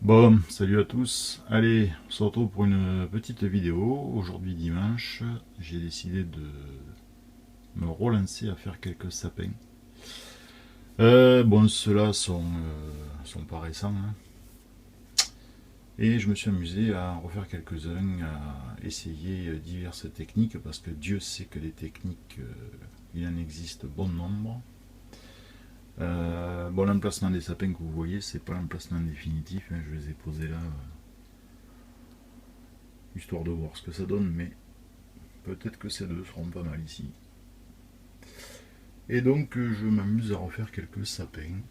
Bon, salut à tous. Allez, on se retrouve pour une petite vidéo. Aujourd'hui dimanche, j'ai décidé de me relancer à faire quelques sapins. Bon, ceux-là sont pas récents, hein. Et je me suis amusé à en refaire quelques-uns, à essayer diverses techniques, parce que Dieu sait que les techniques, il en existe bon nombre. Bon, l'emplacement des sapins que vous voyez, c'est pas l'emplacement définitif, hein. Je les ai posés là, histoire de voir ce que ça donne, mais peut-être que ces deux seront pas mal ici. Et donc je m'amuse à refaire quelques sapins.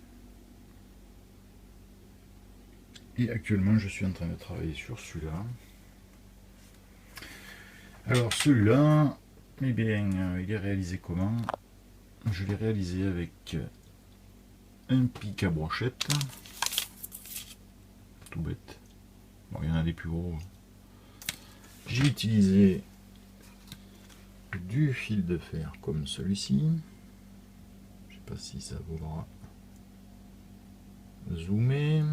Et actuellement je suis en train de travailler sur celui-là. Alors celui-là, eh bien il est réalisé comment? Je l'ai réalisé avec un pic à brochette. Tout bête. Bon, il y en a des plus gros. J'ai utilisé du fil de fer comme celui-ci. Je sais pas si ça vaudra zoomer.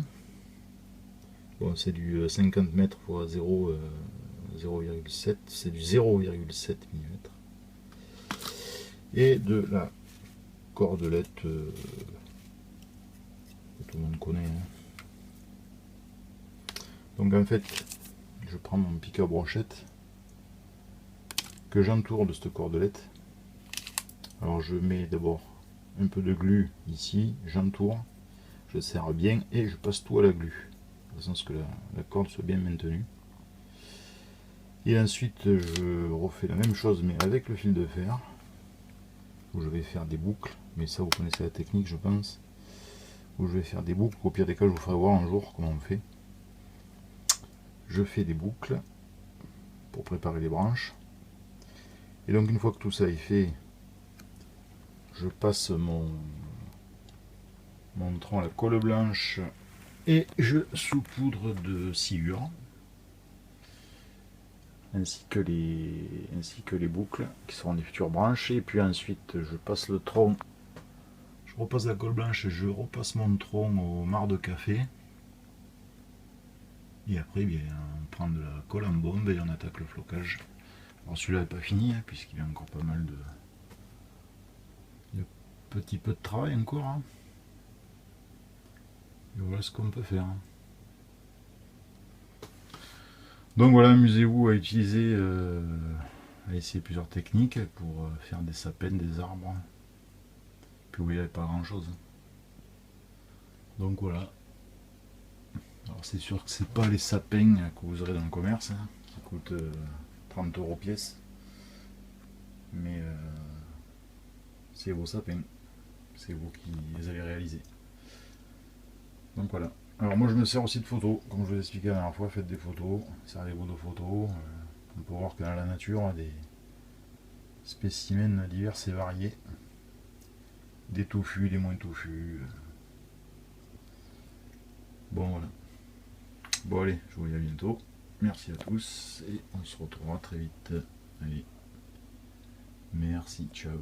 Bon, c'est du 50 mètres x 0,7, c'est du 0,7 mm. Et de la cordelette que tout le monde connaît, hein. Donc en fait, je prends mon pic à brochette que j'entoure de cette cordelette. Alors je mets d'abord un peu de glu ici, j'entoure, je serre bien et je passe tout à la glu, de façon à ce que la corde soit bien maintenue. Et ensuite je refais la même chose mais avec le fil de fer, où je vais faire des boucles, mais ça vous connaissez la technique je pense, où je vais faire des boucles, au pire des cas je vous ferai voir un jour comment on fait. Je fais des boucles pour préparer les branches. Et donc une fois que tout ça est fait, je passe mon tronc à la colle blanche et je saupoudre de sciure, ainsi que les boucles qui seront des futures branches. Et puis ensuite je passe le tronc, je repasse la colle blanche, je repasse mon tronc au marc de café. Et après, bien, on prend de la colle en bombe et on attaque le flocage. Alors celui-là n'est pas fini, hein, puisqu'il y a encore pas mal de petit peu de travail encore, hein. Et voilà ce qu'on peut faire. Donc voilà, amusez-vous à utiliser, à essayer plusieurs techniques pour faire des sapins, des arbres. Puis vous voyez, pas grand-chose. Donc voilà. Alors c'est sûr que c'est pas les sapins que vous aurez dans le commerce, hein, qui coûtent 30 € pièce. Mais c'est vos sapins. C'est vous qui les avez réalisés. Donc voilà. Alors moi je me sers aussi de photos, comme je vous ai expliqué la dernière fois, faites des photos, servez-vous de photos. On peut voir que dans la nature, il y a des spécimens divers et variés. Des touffus, des moins touffus. Bon voilà. Bon allez, je vous dis à bientôt. Merci à tous et on se retrouvera très vite. Allez. Merci, ciao.